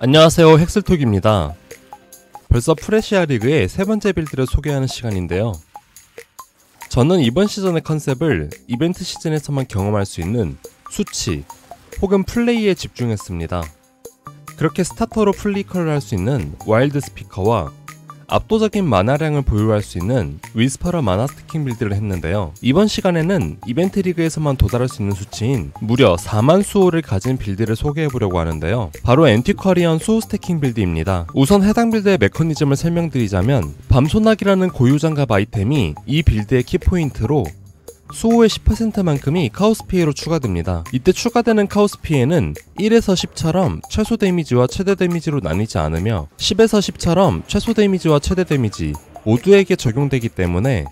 안녕하세요, 헥슬톡입니다. 벌써 프레시아 리그의 세 번째 빌드를 소개하는 시간인데요. 저는 이번 시즌의 컨셉을 이벤트 시즌에서만 경험할 수 있는 수치 혹은 플레이에 집중했습니다. 그렇게 스타터로 플리컬을 할 수 있는 와일드 스피커와 압도적인 마나량을 보유할 수 있는 위스퍼러 마나 스태킹 빌드를 했는데요. 이번 시간에는 이벤트 리그에서만 도달할 수 있는 수치인 무려 4만 수호를 가진 빌드를 소개해보려고 하는데요. 바로 앤티쿼리언 수호 스태킹 빌드입니다. 우선 해당 빌드의 메커니즘을 설명드리자면 밤소나기라는 고유장갑 아이템이 이 빌드의 키포인트로 수호의 10%만큼이 카오스 피해로 추가됩니다. 이때 추가되는 카오스 피해는 1에서 10처럼 최소 데미지와 최대 데미지로 나뉘지 않으며 10에서 10처럼 최소 데미지와 최대 데미지 모두에게 적용되기 때문에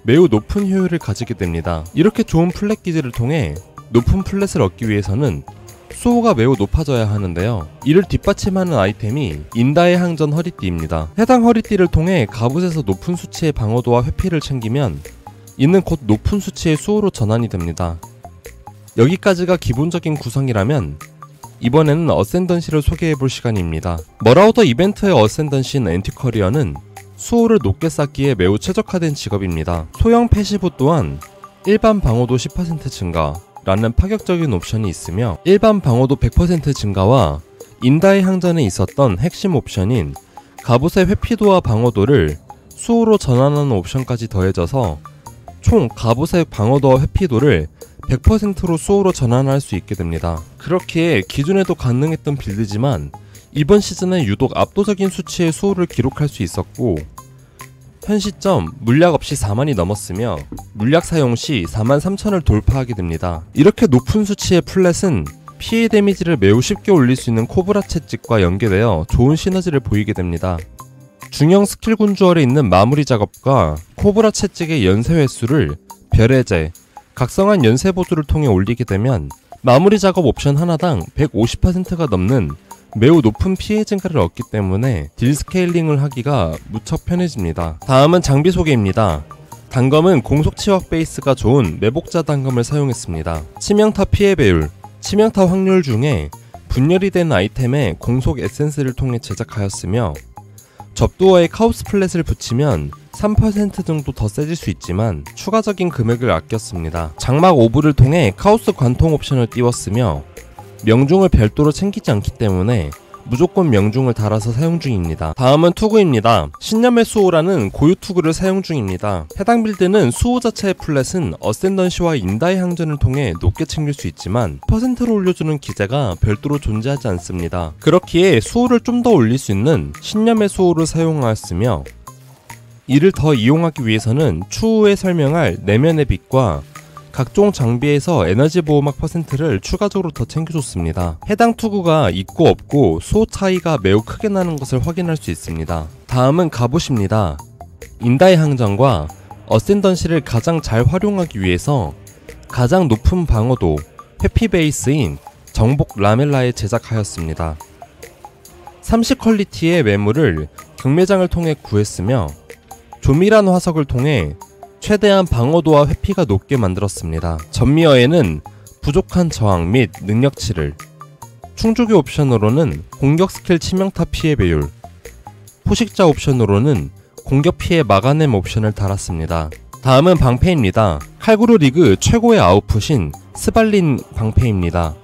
매우 높은 효율을 가지게 됩니다. 이렇게 좋은 플랫 기지를 통해 높은 플랫을 얻기 위해서는 수호가 매우 높아져야 하는데요. 이를 뒷받침하는 아이템이 인다의 항전 허리띠입니다. 해당 허리띠를 통해 갑옷에서 높은 수치의 방어도와 회피를 챙기면 이는 곧 높은 수치의 수호로 전환이 됩니다. 여기까지가 기본적인 구성이라면 이번에는 어센던시를 소개해볼 시간입니다. 머라우더 이벤트의 어센던시인 앤티쿼리언은 수호를 높게 쌓기에 매우 최적화된 직업입니다. 소형 패시브 또한 일반 방어도 10% 증가 라는 파격적인 옵션이 있으며 일반 방어도 100% 증가와 인다의 항전에 있었던 핵심 옵션인 갑옷의 회피도와 방어도를 수호로 전환하는 옵션까지 더해져서 총 갑옷의 방어도와 회피도를 100%로 수호로 전환할 수 있게 됩니다. 그렇기에 기존에도 가능했던 빌드지만 이번 시즌에 유독 압도적인 수치의 수호를 기록할 수 있었고 현 시점 물약 없이 4만이 넘었으며 물약 사용 시 43,000을 돌파하게 됩니다. 이렇게 높은 수치의 플랫은 피해 데미지를 매우 쉽게 올릴 수 있는 코브라 채찍과 연계되어 좋은 시너지를 보이게 됩니다. 중형 스킬 군주얼에 있는 마무리 작업과 코브라 채찍의 연쇄 횟수를 별해제, 각성한 연쇄 보조를 통해 올리게 되면 마무리 작업 옵션 하나당 150%가 넘는 매우 높은 피해 증가를 얻기 때문에 딜 스케일링을 하기가 무척 편해집니다. 다음은 장비 소개입니다. 단검은 공속 치확 베이스가 좋은 매복자 단검을 사용했습니다. 치명타 피해 배율, 치명타 확률 중에 분열이 된 아이템의 공속 에센스를 통해 제작하였으며 접두어에 카오스 플랫을 붙이면 3% 정도 더 세질 수 있지만 추가적인 금액을 아꼈습니다. 장막 오브를 통해 카오스 관통 옵션을 띄웠으며 명중을 별도로 챙기지 않기 때문에 무조건 명중을 달아서 사용 중입니다. 다음은 투구입니다. 신념의 수호라는 고유 투구를 사용 중입니다. 해당 빌드는 수호 자체의 플랫은 어센던시와 인다의 항전을 통해 높게 챙길 수 있지만 퍼센트를 올려주는 기제가 별도로 존재하지 않습니다. 그렇기에 수호를 좀 더 올릴 수 있는 신념의 수호를 사용하였으며 이를 더 이용하기 위해서는 추후에 설명할 내면의 빛과 각종 장비에서 에너지 보호막 퍼센트를 추가적으로 더 챙겨줬습니다. 해당 투구가 있고 없고 수호 차이가 매우 크게 나는 것을 확인할 수 있습니다. 다음은 갑옷입니다. 인다의 항전과 어센던시를 가장 잘 활용하기 위해서 가장 높은 방어도, 회피 베이스인 정복 라멜라에 제작하였습니다. 30 퀄리티의 매물을 경매장을 통해 구했으며 조밀한 화석을 통해 최대한 방어도와 회피가 높게 만들었습니다. 전미어에는 부족한 저항 및 능력치를, 충족의 옵션으로는 공격 스킬 치명타 피해 배율, 포식자 옵션으로는 공격 피해 막아냄 옵션을 달았습니다. 다음은 방패입니다. 칼구루 리그 최고의 아웃풋인 스발린 방패입니다.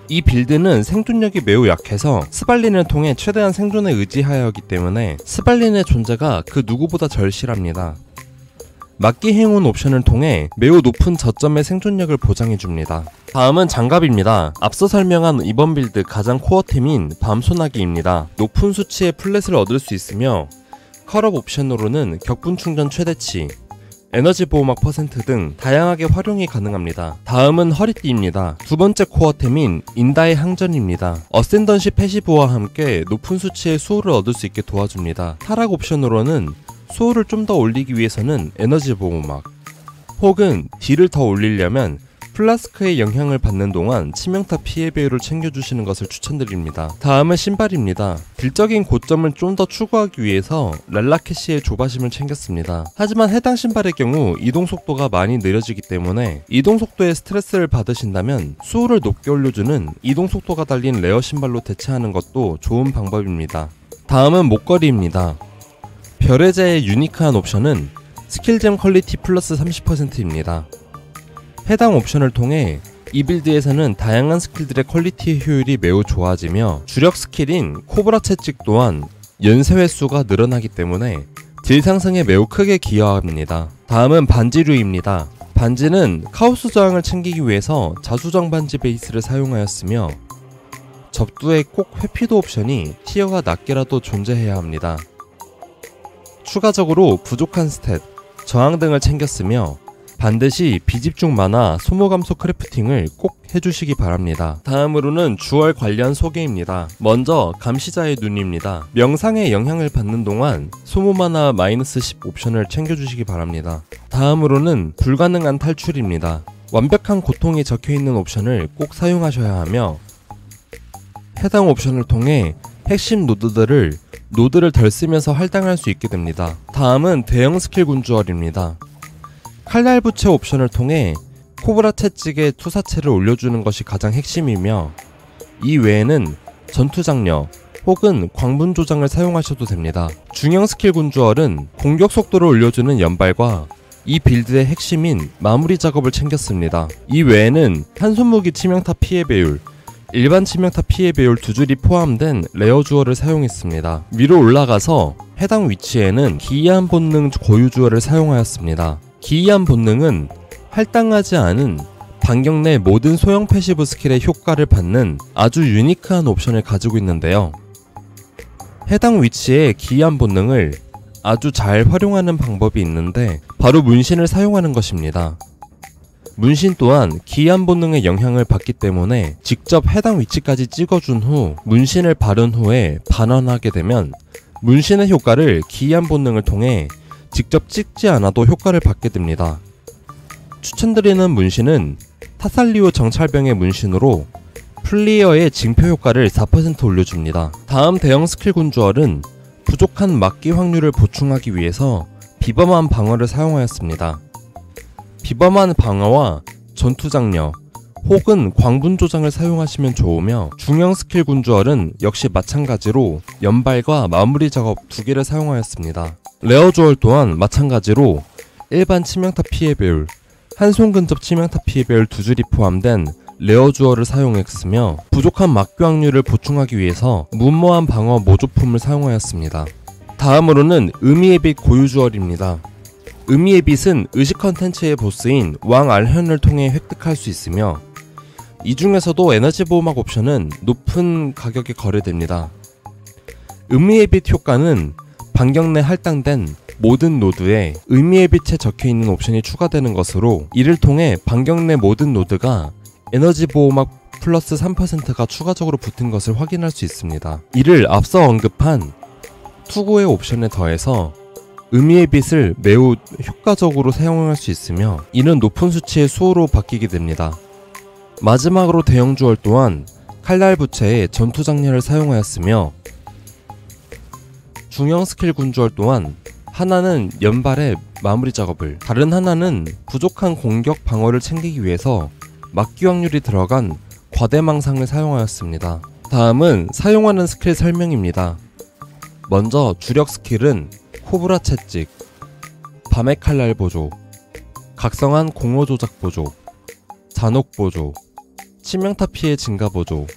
이 빌드는 생존력이 매우 약해서 스발린을 통해 최대한 생존에 의지하여 하기 때문에 스발린의 존재가 그 누구보다 절실합니다. 막기 행운 옵션을 통해 매우 높은 저점의 생존력을 보장해줍니다. 다음은 장갑입니다. 앞서 설명한 이번 빌드 가장 코어템인 밤소나기입니다. 높은 수치의 플랫을 얻을 수 있으며 컬업 옵션으로는 격분 충전 최대치, 에너지 보호막 퍼센트 등 다양하게 활용이 가능합니다. 다음은 허리띠입니다. 두 번째 코어템인 인다의 항전입니다. 어센던시 패시브와 함께 높은 수치의 수호를 얻을 수 있게 도와줍니다. 타락 옵션으로는 수호를 좀 더 올리기 위해서는 에너지 보호막 혹은 딜을 더 올리려면 플라스크의 영향을 받는 동안 치명타 피해 배율을 챙겨주시는 것을 추천드립니다. 다음은 신발입니다. 딜적인 고점을 좀 더 추구하기 위해서 랄라캐시의 조바심을 챙겼습니다. 하지만 해당 신발의 경우 이동 속도가 많이 느려지기 때문에 이동 속도에 스트레스를 받으신다면 수호를 높게 올려주는 이동 속도가 달린 레어 신발로 대체하는 것도 좋은 방법입니다. 다음은 목걸이입니다. 별의제의 유니크한 옵션은 스킬잼 퀄리티 플러스 30%입니다. 해당 옵션을 통해 이 빌드에서는 다양한 스킬들의 퀄리티 효율이 매우 좋아지며 주력 스킬인 코브라 채찍 또한 연쇄 횟수가 늘어나기 때문에 딜 상승에 매우 크게 기여합니다. 다음은 반지류입니다. 반지는 카오스 저항을 챙기기 위해서 자수정 반지 베이스를 사용하였으며 접두에 꼭 회피도 옵션이 티어가 낮게라도 존재해야 합니다. 추가적으로 부족한 스탯, 저항 등을 챙겼으며 반드시 비집중 만화 소모 감소 크래프팅을 꼭 해주시기 바랍니다. 다음으로는 주얼 관련 소개입니다. 먼저 감시자의 눈입니다. 명상에 영향을 받는 동안 소모 만화 -10 옵션을 챙겨주시기 바랍니다. 다음으로는 불가능한 탈출입니다. 완벽한 고통이 적혀있는 옵션을 꼭 사용하셔야 하며 해당 옵션을 통해 핵심 노드를 덜 쓰면서 할당할 수 있게 됩니다. 다음은 대형 스킬 군주얼입니다. 칼날 부채 옵션을 통해 코브라 채찍에 투사체를 올려주는 것이 가장 핵심이며 이 외에는 전투 장려 혹은 광분 조장을 사용하셔도 됩니다. 중형 스킬 군주얼은 공격 속도를 올려주는 연발과 이 빌드의 핵심인 마무리 작업을 챙겼습니다. 이 외에는 한손무기 치명타 피해 배율, 일반 치명타 피해 배율 2줄이 포함된 레어 주얼을 사용했습니다. 위로 올라가서 해당 위치에는 기이한 본능 고유 주얼을 사용하였습니다. 기이한 본능은 할당하지 않은 반경 내 모든 소형 패시브 스킬의 효과를 받는 아주 유니크한 옵션을 가지고 있는데요. 해당 위치에 기이한 본능을 아주 잘 활용하는 방법이 있는데 바로 문신을 사용하는 것입니다. 문신 또한 기이한 본능의 영향을 받기 때문에 직접 해당 위치까지 찍어준 후 문신을 바른 후에 반환하게 되면 문신의 효과를 기이한 본능을 통해 직접 찍지 않아도 효과를 받게 됩니다. 추천드리는 문신은 타살리오 정찰병의 문신으로 플레이어의 징표 효과를 4% 올려줍니다. 다음 대형 스킬 군주얼은 부족한 막기 확률을 보충하기 위해서 비범한 방어를 사용하였습니다. 비범한 방어와 전투 장려 혹은 광분 조장을 사용하시면 좋으며 중형 스킬 군주얼은 역시 마찬가지로 연발과 마무리 작업 두 개를 사용하였습니다. 레어 주얼 또한 마찬가지로 일반 치명타 피해 배율, 한손 근접 치명타 피해 배율 2줄이 포함된 레어 주얼을 사용했으며 부족한 막기 확률을 보충하기 위해서 무모한 방어 모조품을 사용하였습니다. 다음으로는 의미의 빛 고유 주얼입니다. 의미의 빛은 의식 컨텐츠의 보스인 왕 알현을 통해 획득할 수 있으며 이 중에서도 에너지 보호막 옵션은 높은 가격에 거래됩니다. 의미의 빛 효과는 반경 내 할당된 모든 노드에 의미의 빛에 적혀있는 옵션이 추가되는 것으로 이를 통해 반경 내 모든 노드가 에너지 보호막 플러스 3%가 추가적으로 붙은 것을 확인할 수 있습니다. 이를 앞서 언급한 투구의 옵션에 더해서 의미의 빛을 매우 효과적으로 사용할 수 있으며 이는 높은 수치의 수호로 바뀌게 됩니다. 마지막으로 대형 주얼 또한 칼날 부채에 전투 장려를 사용하였으며 중형 스킬 군주얼 또한 하나는 연발의 마무리 작업을, 다른 하나는 부족한 공격 방어를 챙기기 위해서 막기 확률이 들어간 과대망상을 사용하였습니다. 다음은 사용하는 스킬 설명입니다. 먼저 주력 스킬은 코브라 채찍, 밤의 칼날 보조, 각성한 공허 조작 보조, 잔혹 보조, 치명타 피해 증가 보조,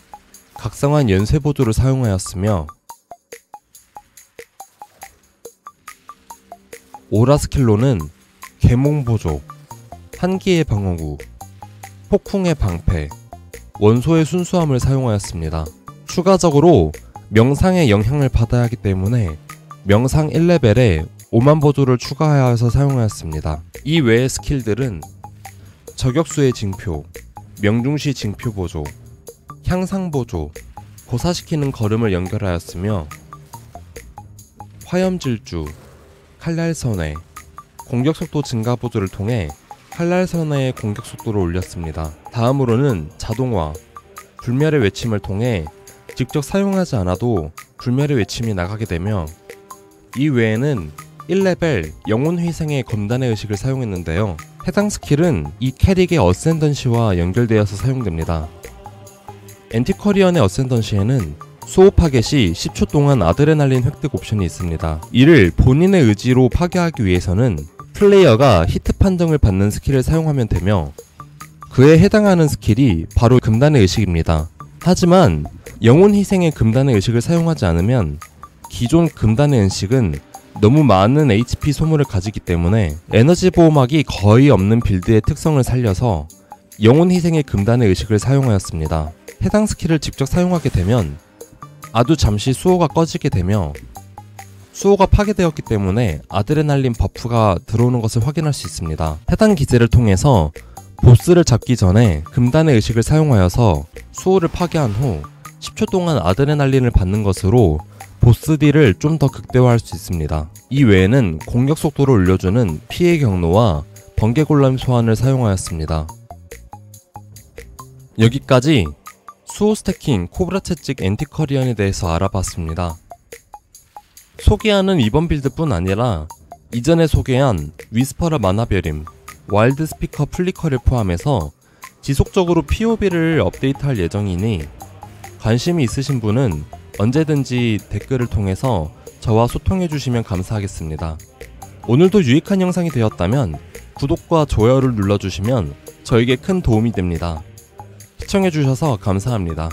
각성한 연쇄 보조를 사용하였으며 오라 스킬로는 계몽 보조, 한기의 방어구, 폭풍의 방패, 원소의 순수함을 사용하였습니다. 추가적으로 명상의 영향을 받아야 하기 때문에 명상 1레벨에 5만 보조를 추가하여서 사용하였습니다. 이 외의 스킬들은 저격수의 징표, 명중시 징표 보조, 향상 보조, 고사시키는 걸음을 연결하였으며 화염질주, 칼날 선회, 공격속도 증가 보조를 통해 칼날선의 공격 속도를 올렸습니다. 다음으로는 자동화, 불멸의 외침을 통해 직접 사용하지 않아도 불멸의 외침이 나가게 되며, 이 외에는 1레벨 영혼회생의 검단의 의식을 사용했는데요. 해당 스킬은 이 캐릭의 어센던시와 연결되어서 사용됩니다. 엔티커리언의 어센던시에는 수호 파괴 시 10초 동안 아드레날린 획득 옵션이 있습니다. 이를 본인의 의지로 파괴하기 위해서는 플레이어가 히트 판정을 받는 스킬을 사용하면 되며, 그에 해당하는 스킬이 바로 금단의 의식입니다. 하지만 영혼희생의 금단의 의식을 사용하지 않으면 기존 금단의 의식은 너무 많은 HP 소모를 가지기 때문에 에너지 보호막이 거의 없는 빌드의 특성을 살려서 영혼희생의 금단의 의식을 사용하였습니다. 해당 스킬을 직접 사용하게 되면 아주 잠시 수호가 꺼지게 되며, 수호가 파괴되었기 때문에 아드레날린 버프가 들어오는 것을 확인할 수 있습니다. 해당 기제를 통해서 보스를 잡기 전에 금단의 의식을 사용하여서 수호를 파괴한 후 10초 동안 아드레날린을 받는 것으로 보스 딜을 좀 더 극대화할 수 있습니다. 이 외에는 공격 속도를 올려주는 피해 경로와 번개 골렘 소환을 사용하였습니다. 여기까지 수호 스태킹 코브라 채찍 엔티커리언에 대해서 알아봤습니다. 소개하는 이번 빌드뿐 아니라 이전에 소개한 위스퍼러 만화별임, 와일드 스피커 플리커를 포함해서 지속적으로 POB를 업데이트할 예정이니 관심이 있으신 분은 언제든지 댓글을 통해서 저와 소통해주시면 감사하겠습니다. 오늘도 유익한 영상이 되었다면 구독과 좋아요를 눌러주시면 저에게 큰 도움이 됩니다. 시청해주셔서 감사합니다.